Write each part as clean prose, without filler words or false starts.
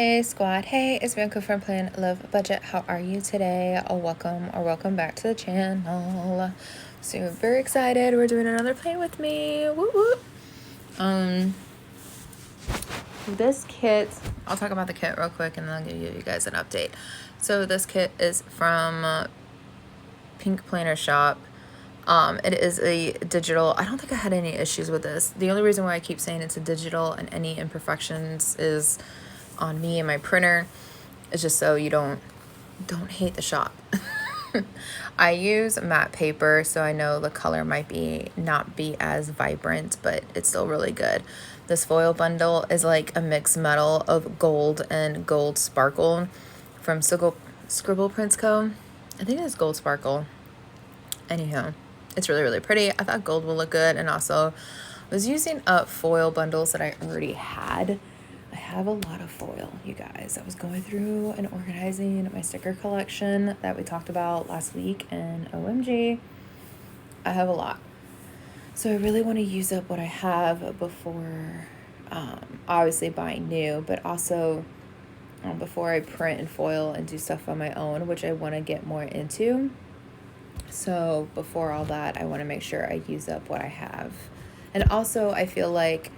Hey squad, hey, it's Bianca from Plan.live.budget. How are you today? Welcome back to the channel. Super excited. We're doing another play with me. Woo woo. This kit, I'll talk about the kit real quick and then I'll give you guys an update. So this kit is from Pink Planner Shop. It is a digital. I don't think I had any issues with this. The only reason why I keep saying it's a digital and any imperfections is on me and my printer. It's just so you don't hate the shop. I use matte paper, so I know the color might not be as vibrant, but it's still really good. This foil bundle is like a mixed metal of gold and gold sparkle from Scribble Prints Co. I think it's gold sparkle. Anyhow, it's really, really pretty. I thought gold would look good, and also was using up foil bundles that I already had. I have a lot of foil, you guys. I was going through and organizing my sticker collection that we talked about last week, and OMG, I have a lot. So I really want to use up what I have before, obviously buying new, but also before I print and foil and do stuff on my own, which I want to get more into. So before all that, I want to make sure I use up what I have. And also, I feel like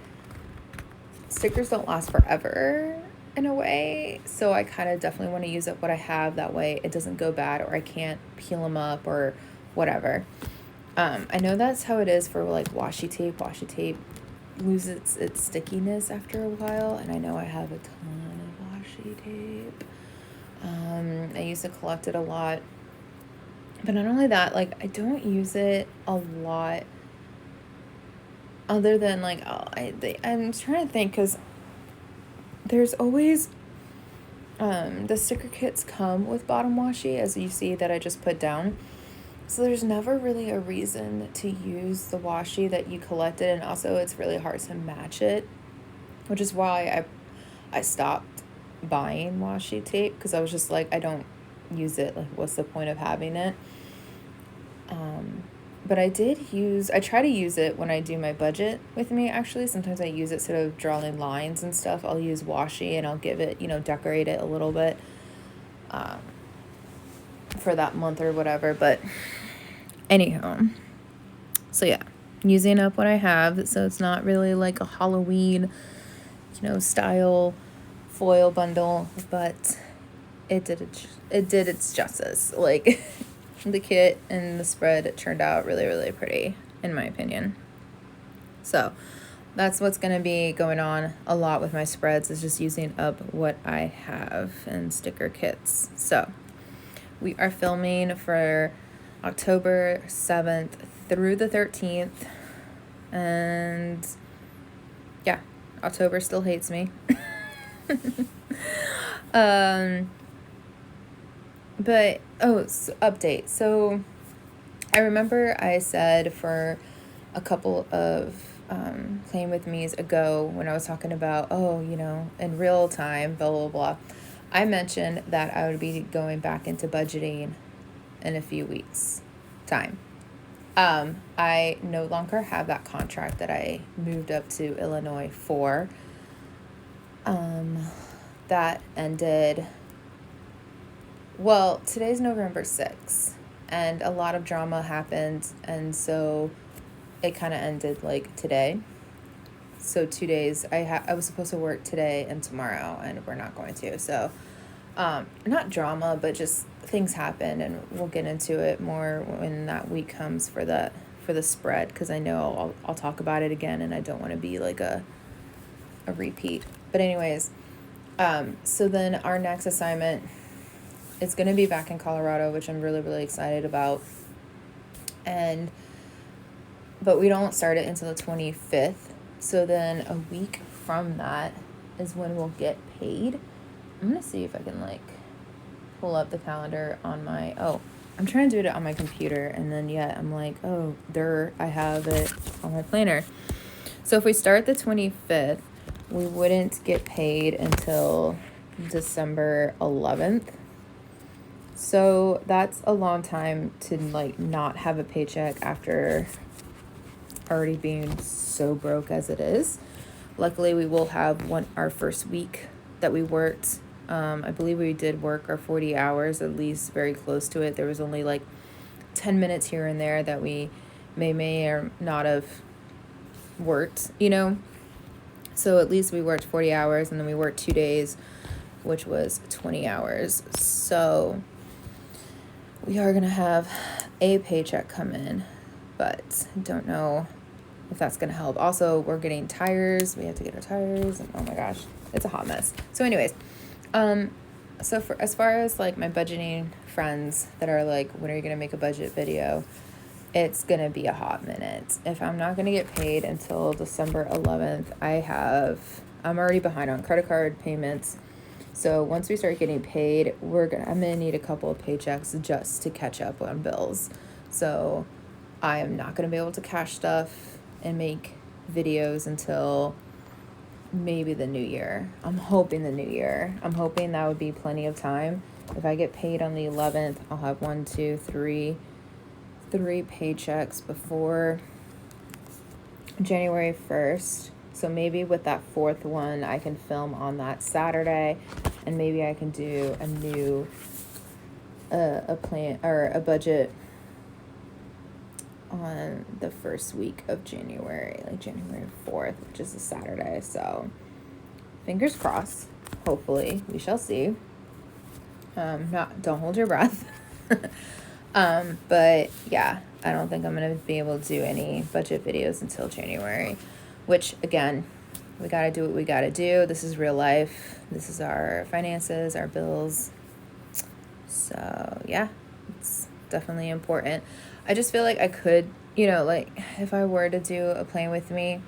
stickers don't last forever in a way, so I kind of definitely want to use up what I have. That way it doesn't go bad or I can't peel them up or whatever. I know that's how it is for like washi tape. Washi tape loses its stickiness after a while, and I know I have a ton of washi tape. I used to collect it a lot, but not only that, like I don't use it a lot other than like I'm trying to think, because there's always the sticker kits come with bottom washi, as you see that I just put down, so there's never really a reason to use the washi that you collected, and also it's really hard to match it, which is why I stopped buying washi tape, because I was just like, I don't use it, like what's the point of having it? But I try to use it when I do my budget with me, actually. Sometimes I use it sort of drawing lines and stuff. I'll use washi and I'll give it, decorate it a little bit for that month or whatever. But anyhow, so yeah, using up what I have. So it's not really like a Halloween, style foil bundle, but it did its justice. Like the kit and the spread turned out really, really pretty, in my opinion. So that's what's going to be going on a lot with my spreads, is just using up what I have in sticker kits. So we are filming for October 7th through the 13th. And yeah, October still hates me. But, update. So I remember I said for a couple of Playing With Me's ago, when I was talking about, in real time, blah, blah, blah, I mentioned that I would be going back into budgeting in a few weeks' time. I no longer have that contract that I moved up to Illinois for. That ended... Well, today's November 6th, and a lot of drama happened, and so it kind of ended like today. So 2 days, I was supposed to work today and tomorrow, and we're not going to. So not drama, but just things happen, and we'll get into it more when that week comes for the spread, because I know I'll talk about it again, and I don't want to be like a repeat. But anyways, so then our next assignment, it's going to be back in Colorado, which I'm really, really excited about. But we don't start it until the 25th. So then a week from that is when we'll get paid. I'm going to see if I can pull up the calendar on my, I'm trying to do it on my computer. And then, I'm like, I have it on my planner. So if we start the 25th, we wouldn't get paid until December 11th. So that's a long time to not have a paycheck after already being so broke as it is. Luckily, we will have our first week that we worked. I believe we did work our 40 hours, at least very close to it. There was only like 10 minutes here and there that we may or not have worked, you know. So at least we worked 40 hours, and then we worked 2 days, which was 20 hours. So we are going to have a paycheck come in, but don't know if that's going to help. Also, we're getting tires. We have to get our tires, and oh my gosh, it's a hot mess. So anyways, so for as far as like my budgeting friends that are like, when are you going to make a budget video? It's going to be a hot minute. If I'm not going to get paid until December 11th, I'm already behind on credit card payments. So once we start getting paid, I'm going to need a couple of paychecks just to catch up on bills. So I am not going to be able to cash stuff and make videos until maybe the new year. I'm hoping the new year. I'm hoping that would be plenty of time. If I get paid on the 11th, I'll have 3 paychecks before January 1st. So maybe with that fourth one, I can film on that Saturday, and maybe I can do a new a plan or a budget on the first week of January, like January 4th, which is a Saturday. So fingers crossed. Hopefully, we shall see. Don't hold your breath. But yeah, I don't think I'm going to be able to do any budget videos until January, which again, we got to do what we got to do. This is real life. This is our finances, our bills. So yeah, it's definitely important. I just feel like I could, you know, like if I were to do a budgeting,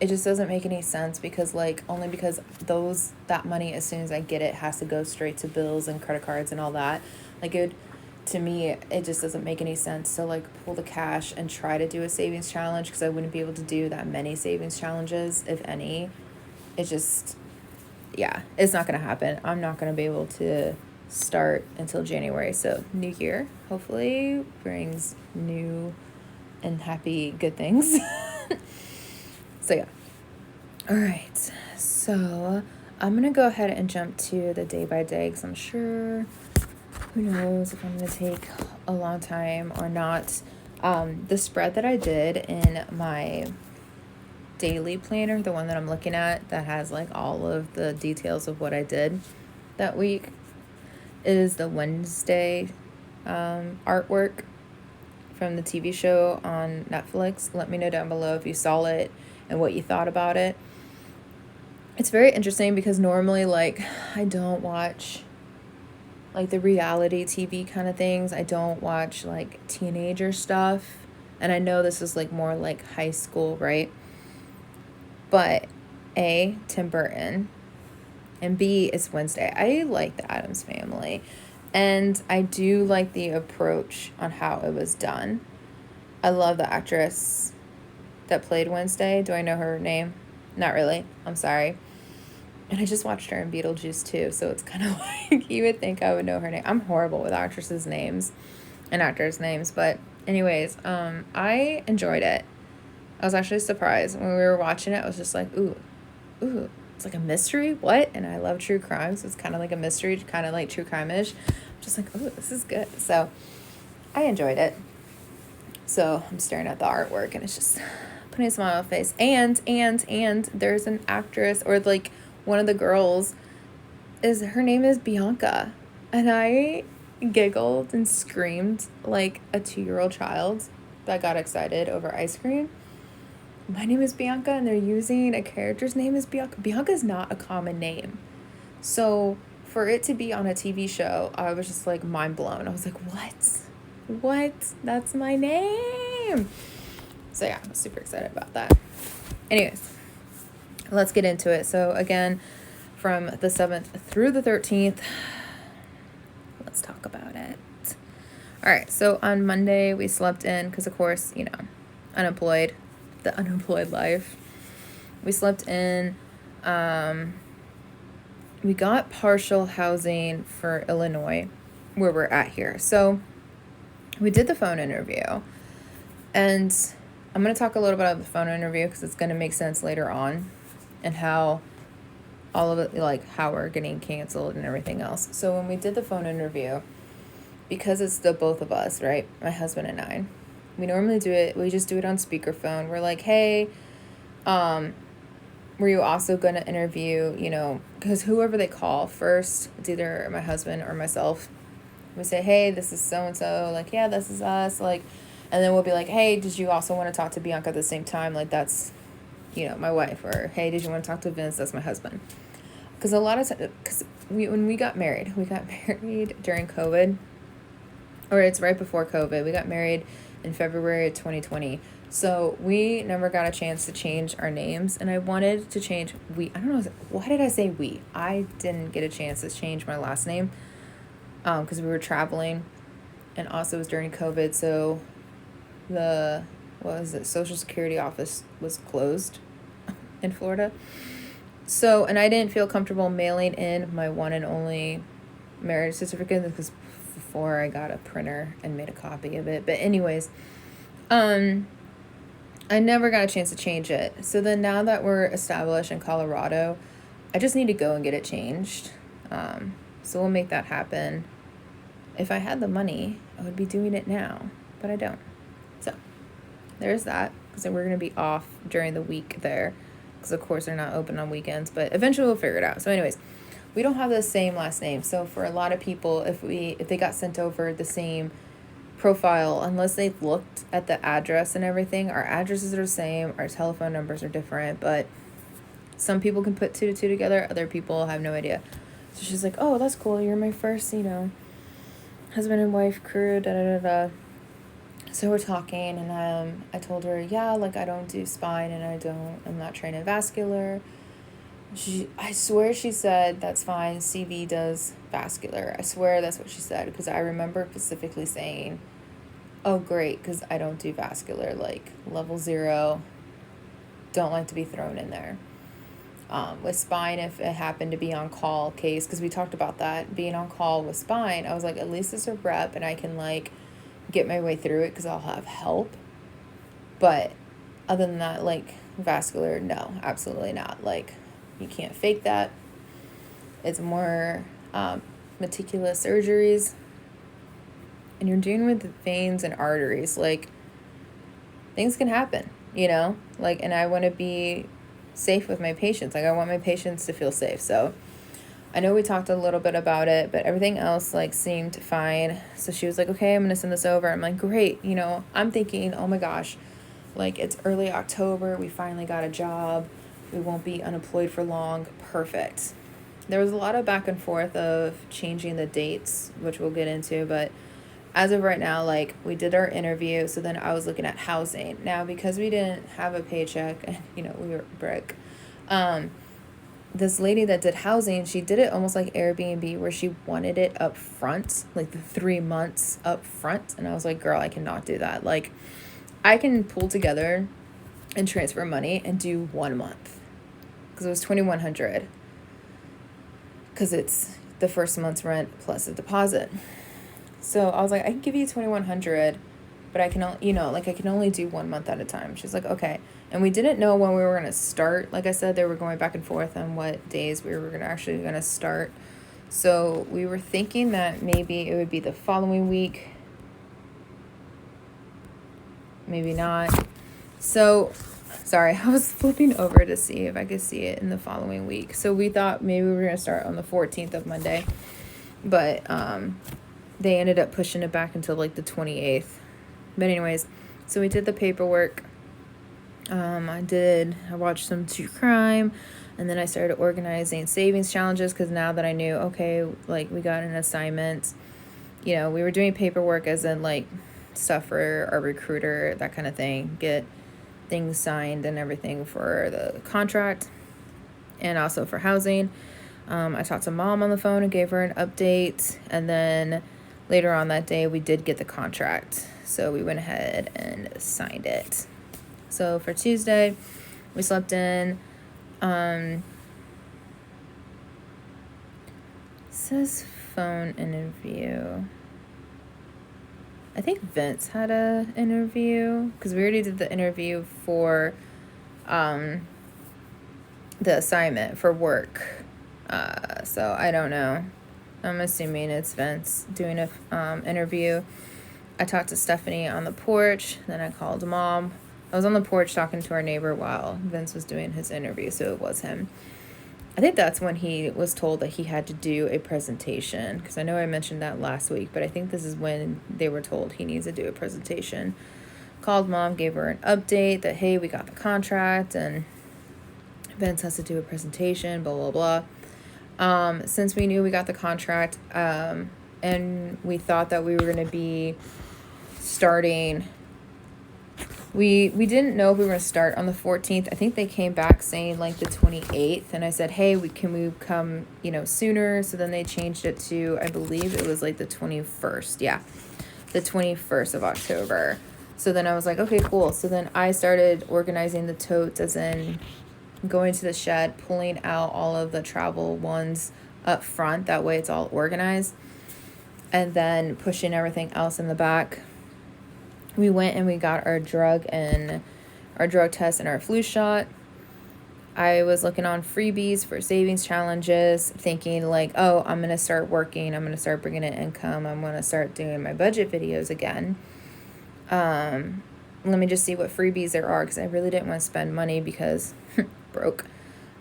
it just doesn't make any sense because only because that money, as soon as I get it, has to go straight to bills and credit cards and all that. To me, it just doesn't make any sense to pull the cash and try to do a savings challenge, because I wouldn't be able to do that many savings challenges, if any. It just, yeah, it's not going to happen. I'm not going to be able to start until January. So new year hopefully brings new and happy good things. So yeah. All right. So I'm going to go ahead and jump to the day by day, because I'm sure, who knows if I'm going to take a long time or not. The spread that I did in my daily planner, the one that I'm looking at that has all of the details of what I did that week, is the Wednesday artwork from the TV show on Netflix. Let me know down below if you saw it and what you thought about it. It's very interesting because normally I don't watch the reality TV kind of things. I don't watch teenager stuff, and I know this is more high school, right? But A, Tim Burton, and B, it's Wednesday. I like the Addams Family, and I do like the approach on how it was done. I love the actress that played Wednesday. Do I know her name? Not really. I'm sorry. And I just watched her in Beetlejuice too, so it's kind of you would think I would know her name. I'm horrible with actresses' names and actors' names, but anyways, I enjoyed it. I was actually surprised when we were watching it. I was just ooh, it's a mystery. What? And I love true crime, so it's kind of like a mystery, kind of true crime-ish. I'm just ooh, this is good. So I enjoyed it. So I'm staring at the artwork, and it's just putting a smile on my face. And there's an actress, or one of the girls, her name is Bianca, and I giggled and screamed like a 2-year-old child that got excited over ice cream. My name is Bianca, and they're using a character's name as Bianca. Bianca is not a common name. So for it to be on a TV show, I was just mind blown. I was what? That's my name. So yeah, I was super excited about that. Anyways, let's get into it. So again, from the 7th through the 13th, let's talk about it. All right, so on Monday, we slept in, because of course, unemployed, the unemployed life. We slept in. We got partial housing for Illinois, where we're at here. So we did the phone interview, and I'm going to talk a little bit about the phone interview because it's going to make sense later on. and how all of it, like how we're getting canceled and everything else. So when we did the phone interview, because it's the both of us, right? My husband and I, we normally do it, we just do it on speakerphone. We're like, hey, were you also going to interview, you know, because whoever they call first, it's either my husband or myself. We say, hey, this is so-and-so, like, yeah, this is us, like, and then we'll be like, hey, did you also want to talk to Bianca at the same time? Like, that's, you know, my wife. Or, hey, did you want to talk to Vince? That's my husband. Because a lot of times, because when we got married during COVID, or it's right before COVID. We got married in February of 2020. So we never got a chance to change our names. And I wanted to change, I don't know, why did I say we? I didn't get a chance to change my last name because we were traveling. And also it was during COVID. So the, Social Security office was closed in Florida. So, and I didn't feel comfortable mailing in my one and only marriage certificate because before I got a printer and made a copy of it. But anyways, I never got a chance to change it. So then now that we're established in Colorado, I just need to go and get it changed. So we'll make that happen. If I had the money, I would be doing it now, but I don't. So there's that, because we're going to be off during the week there, because of course they're not open on weekends, but eventually we'll figure it out. So anyways, we don't have the same last name. So for a lot of people, if they got sent over the same profile, unless they've looked at the address and everything, our addresses are the same, our telephone numbers are different, but some people can put two to two together, other people have no idea. So she's like, oh, that's cool, you're my first, you know, husband and wife crew, da da da da. So we're talking, and I told her, yeah, like, I don't do spine, and I'm not trained in vascular. I swear she said, that's fine, CV does vascular. I swear that's what she said, because I remember specifically saying, oh, great, because I don't do vascular, like, level 0, don't like to be thrown in there. With spine, if it happened to be on call case, because we talked about that, being on call with spine, I was like, at least it's a rep, and I can, like, get my way through it, because I'll have help. But other than that, like, vascular, no, absolutely not. Like, you can't fake that. It's more meticulous surgeries, and you're dealing with veins and arteries. Like, things can happen, you know, like, and I want to be safe with my patients. Like, I want my patients to feel safe. So I know we talked a little bit about it, but everything else, like, seemed fine. So she was like, okay, I'm going to send this over. I'm like, great. You know, I'm thinking, oh my gosh, like, it's early October. We finally got a job. We won't be unemployed for long. Perfect. There was a lot of back and forth of changing the dates, which we'll get into, but as of right now, like, we did our interview, so then I was looking at housing. Now, because we didn't have a paycheck, and, you know, we were broke, this lady that did housing, she did it almost like Airbnb, where she wanted it up front, like the 3 months up front, and I was like, girl, I cannot do that. Like, I can pull together and transfer money and do 1 month, because it was $2,100, because it's the first month's rent plus a deposit. So I was like, I can give you $2,100, but I can, you know, like, I can only do 1 month at a time. She's like, okay. And we didn't know when we were going to start. Like I said, they were going back and forth on what days we were actually going to start. So we were thinking that maybe it would be the following week. Maybe not. So, sorry, I was flipping over to see if I could see it in the following week. So we thought maybe we were going to start on the 14th of Monday. But, they ended up pushing it back until, like, the 28th. But anyways, so we did the paperwork. I watched some true crime, and then I started organizing savings challenges, because now that I knew, okay, like, we got an assignment, you know, we were doing paperwork as in, like, stuff for our recruiter, that kind of thing, get things signed and everything for the contract, and also for housing. I talked to Mom on the phone and gave her an update, and then later on that day, we did get the contract. So we went ahead and signed it. So for Tuesday, we slept in. Says phone interview. I think Vince had a interview, because we already did the interview for the the assignment for work. So I don't know. I'm assuming it's Vince doing a interview. I talked to Stephanie on the porch. Then I called Mom. I was on the porch talking to our neighbor while Vince was doing his interview, so it was him. I think that's when he was told that he had to do a presentation, because I know I mentioned that last week, but I think this is when they were told he needs to do a presentation. Called Mom, gave her an update that, hey, we got the contract and Vince has to do a presentation, blah, blah, blah. Since we knew we got the contract, and we thought that we were going to be starting, we didn't know if we were going to start on the 14th. I think they came back saying like the 28th, and I said, hey, can we come, sooner? So then they changed it to, I believe it was like the 21st. Yeah, the 21st of October. So then I was like, okay, cool. So then I started organizing the totes, as in going to the shed, pulling out all of the travel ones up front. That way it's all organized. And then pushing everything else in the back. We went and we got our drug test and our flu shot. I was looking on freebies for savings challenges, thinking like, oh, I'm going to start working. I'm going to start bringing in income. I'm going to start doing my budget videos again. Let me just see what freebies there are, because I really didn't want to spend money because broke.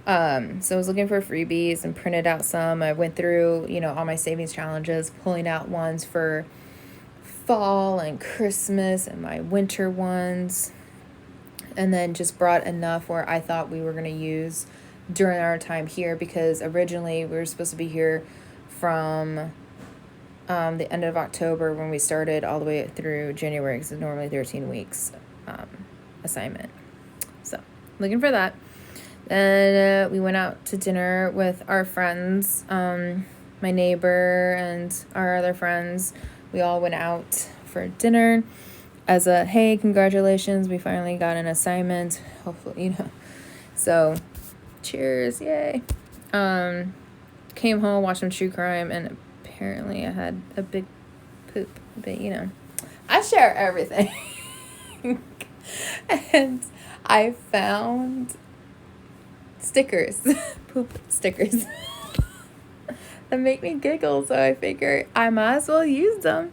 So I was looking for freebies and printed out some. I went through, all my savings challenges, pulling out ones for fall and Christmas and my winter ones, and then just brought enough where I thought we were going to use during our time here, because originally we were supposed to be here from the end of October when we started all the way through January, because it's normally 13 weeks assignment. So looking for that. Then we went out to dinner with our friends, my neighbor and our other friends. We all went out for dinner as a, hey, congratulations, we finally got an assignment. Hopefully, So, cheers, yay. Came home, watched some true crime, and apparently I had a big poop. But, I share everything. And I found stickers, poop stickers. That make me giggle, so I figure I might as well use them.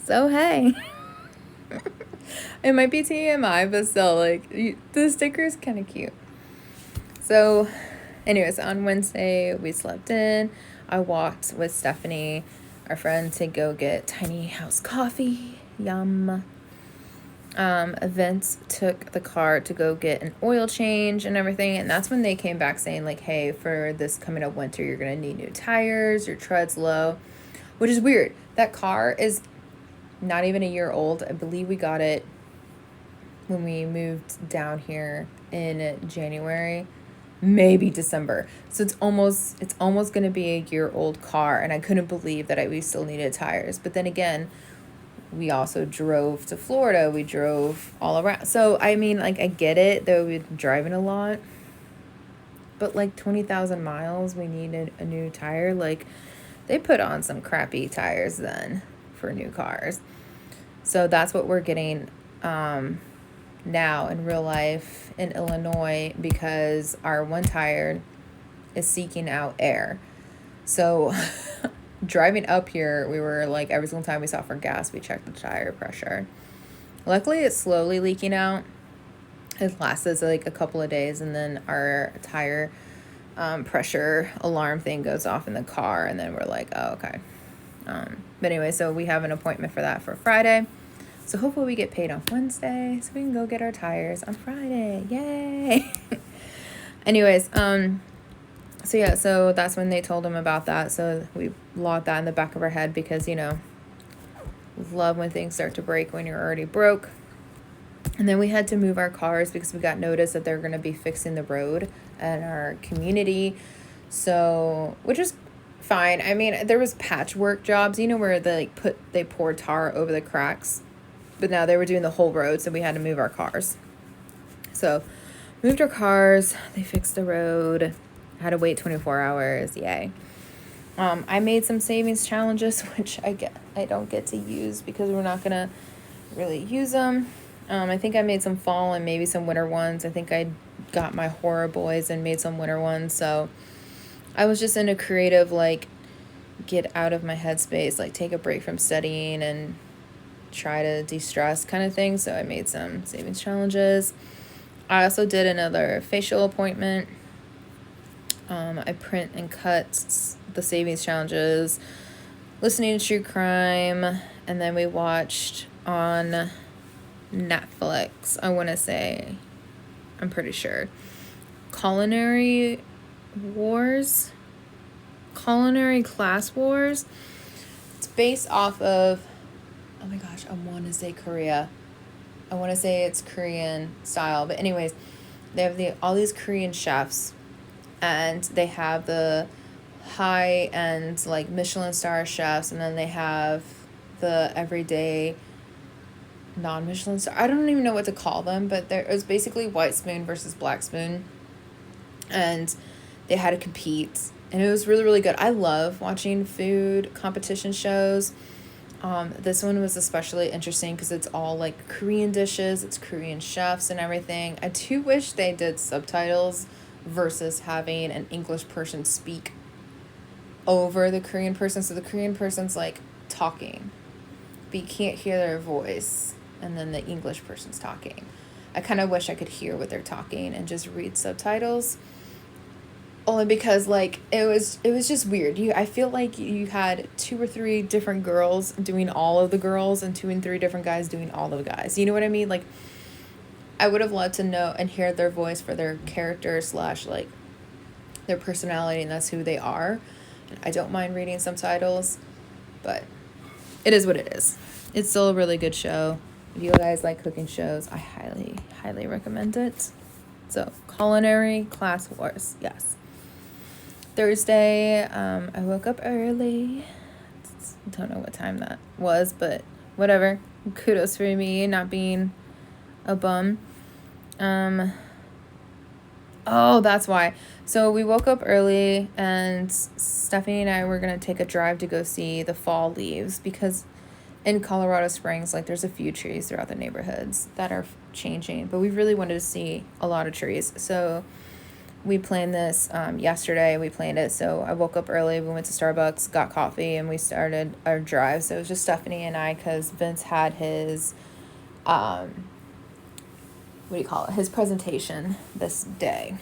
So hey, it might be TMI, but still, the sticker is kind of cute. So anyways, on Wednesday we slept in. I walked with Stephanie, our friend, to go get Tiny House coffee. Yum. Vince took the car to go get an oil change and everything, and that's when they came back saying like, hey, for this coming up winter you're gonna need new tires, your tread's low, which is weird. That car is not even a year old. I believe we got it when we moved down here in January, maybe December, so it's almost gonna be a year old car, and I couldn't believe that we still needed tires. But then again, we also drove to Florida. We drove all around. So, I mean, I get it, though we've been driving a lot. But, 20,000 miles, we needed a new tire. They put on some crappy tires then for new cars. So, that's what we're getting now in real life in Illinois, because our one tire is seeking out air. So... driving up here, we were every single time we stop for gas, we checked the tire pressure. Luckily, it's slowly leaking out. It lasts a couple of days, and then our tire pressure alarm thing goes off in the car, and then we're like, oh, okay. But anyway, so we have an appointment for that for Friday. So hopefully we get paid on Wednesday, so we can go get our tires on Friday. Yay! Anyways, so yeah, so that's when they told him about that. So we logged that in the back of our head, because, love when things start to break when you're already broke. And then we had to move our cars because we got notice that they're going to be fixing the road in our community. So, which is fine. I mean, there was patchwork jobs, where they pour tar over the cracks. But now they were doing the whole road, so we had to move our cars. So, moved our cars. They fixed the road. Had to wait 24 hours. Yay. I made some savings challenges, which I don't get to use because we're not going to really use them. I think I made some fall and maybe some winter ones. I think I got my horror boys and made some winter ones. So I was just in a creative, like, get out of my headspace, like take a break from studying and try to de-stress kind of thing. So I made some savings challenges. I also did another facial appointment. I print and cut the savings challenges, listening to true crime, and then we watched on Netflix, I want to say, I'm pretty sure, Culinary Class Wars. It's based off of, oh my gosh, I want to say Korea. I want to say it's Korean style. But anyways, they have all these Korean chefs, and they have the high-end, like, Michelin star chefs, and then they have the everyday non-Michelin star. I don't even know what to call them, but it was basically White Spoon versus Black Spoon. And they had to compete, and it was really, really good. I love watching food competition shows. This one was especially interesting because it's all like Korean dishes, it's Korean chefs and everything. I do wish they did subtitles versus having an English person speak over the Korean person. So the Korean person's like talking, but you can't hear their voice, and then the English person's talking. I kind of wish I could hear what they're talking and just read subtitles. Only because, like, it was just weird. I feel like you had 2 or 3 different girls doing all of the girls and 2 and 3 different guys doing all of the guys. You know what I mean? Like, I would have loved to know and hear their voice for their character / like their personality, and that's who they are. I don't mind reading subtitles, but it is what it is. It's still a really good show. If you guys like cooking shows, I highly, highly recommend it. So, Culinary Class Wars, yes. Thursday, I woke up early. Don't know what time that was, but whatever. Kudos for me not being a bum. Oh, that's why. So we woke up early, and Stephanie and I were going to take a drive to go see the fall leaves, because in Colorado Springs, like, there's a few trees throughout the neighborhoods that are changing, but we really wanted to see a lot of trees. So we planned this yesterday. We planned it. So I woke up early. We went to Starbucks, got coffee, and we started our drive. So it was just Stephanie and I, because Vince had his, his presentation this day.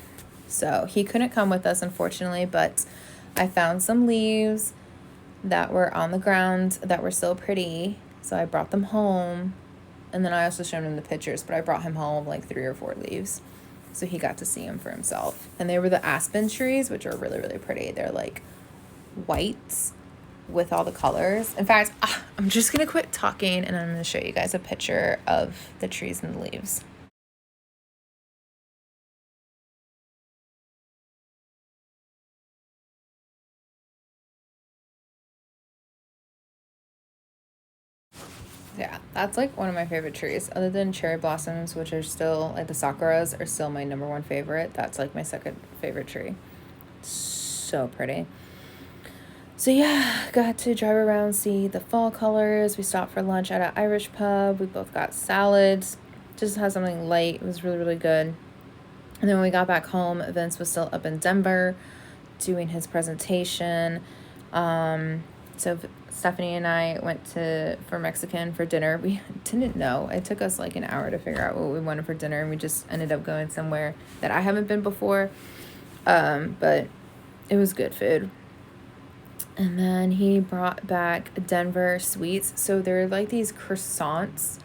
So he couldn't come with us, unfortunately, but I found some leaves that were on the ground that were still pretty. So I brought them home. And then I also showed him the pictures, but I brought him home like 3 or 4 leaves. So he got to see them for himself. And they were the aspen trees, which are really, really pretty. They're like white with all the colors. In fact, I'm just going to quit talking, and I'm going to show you guys a picture of the trees and the leaves. Yeah, that's like one of my favorite trees. Other than cherry blossoms, which are still, like, the sakuras are still my number 1 favorite. That's like my second favorite tree. So pretty. So yeah, got to drive around, see the fall colors. We stopped for lunch at an Irish pub. We both got salads. Just had something light. It was really, really good. And then when we got back home, Vince was still up in Denver doing his presentation. So Stephanie and I went for Mexican for dinner. We didn't know. It took us like an hour to figure out what we wanted for dinner, and we just ended up going somewhere that I haven't been before. But it was good food. And then he brought back Denver sweets. So they're like these croissants,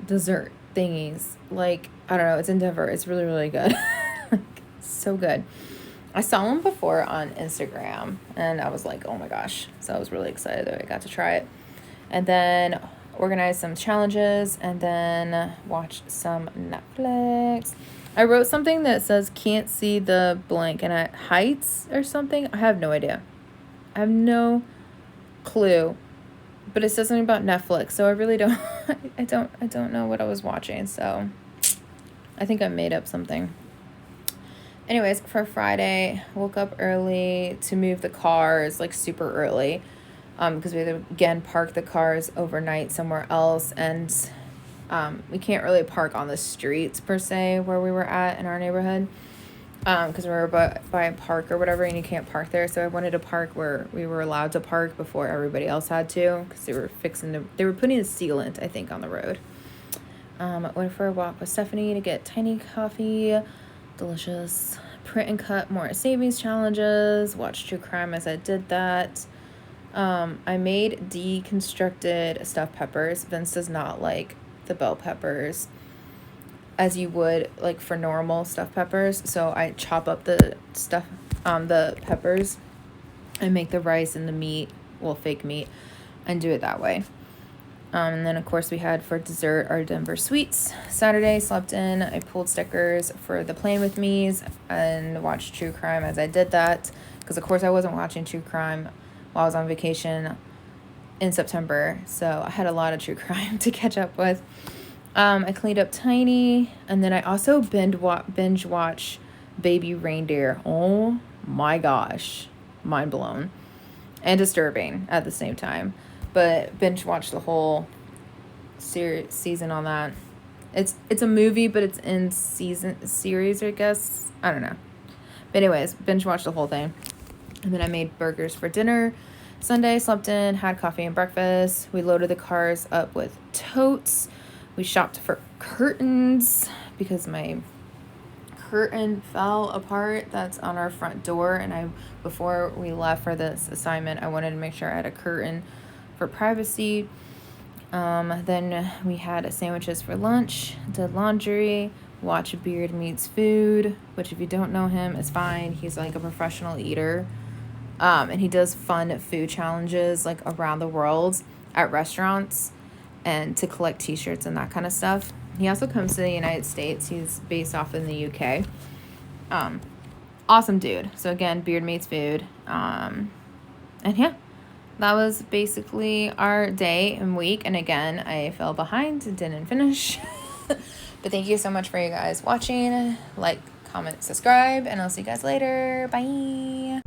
dessert thingies. Like, I don't know, it's in Denver. It's really, really good. So good. I saw them before on Instagram, and I was like, oh my gosh. So I was really excited that I got to try it. And then organized some challenges, and then watched some Netflix. I wrote something that says can't see the blank and at heights or something. I have no idea. I have no clue. But it says something about Netflix, so I really don't I don't know what I was watching, so I think I made up something. Anyways, for Friday, woke up early to move the cars, like super early, because we had to, again, park the cars overnight somewhere else. And We can't really park on the streets per se where we were at in our neighborhood, because we were by a park or whatever, and you can't park there. So I wanted to park where we were allowed to park before everybody else had to, because they were putting a sealant, I think, on the road. I went for a walk with Stephanie to get tiny coffee, delicious. Print and cut more savings challenges, watch true crime as I did that. I made deconstructed stuffed peppers. Vince does not like the bell peppers as you would like for normal stuffed peppers. So I chop up the peppers and make the rice and the meat, well, fake meat, and do it that way. And then, of course, we had for dessert our Denver sweets. Saturday, slept in. I pulled stickers for the Playing With Me's and watched true crime as I did that. Because, of course, I wasn't watching true crime while I was on vacation in September. So I had a lot of true crime to catch up with. I cleaned up Tiny. And then I also binge watch Baby Reindeer. Oh, my gosh. Mind blown. And disturbing at the same time. But binge watched the whole season on that. It's a movie, but it's in series, I guess. I don't know. But anyways, binge watched the whole thing. And then I made burgers for dinner. Sunday, slept in, had coffee and breakfast. We loaded the cars up with totes. We shopped for curtains because my curtain fell apart that's on our front door. And before we left for this assignment, I wanted to make sure I had a curtain for privacy. Then we had sandwiches for lunch, did laundry, watched Beard Meets Food, which if you don't know him, is fine. He's like a professional eater. And he does fun food challenges like around the world at restaurants and to collect t-shirts and that kind of stuff. He also comes to the United States. He's based off in the UK. Awesome dude. So again, Beard Meets Food. And yeah. That was basically our day and week. And again, I fell behind and didn't finish. But thank you so much for you guys watching. Like, comment, subscribe, and I'll see you guys later. Bye.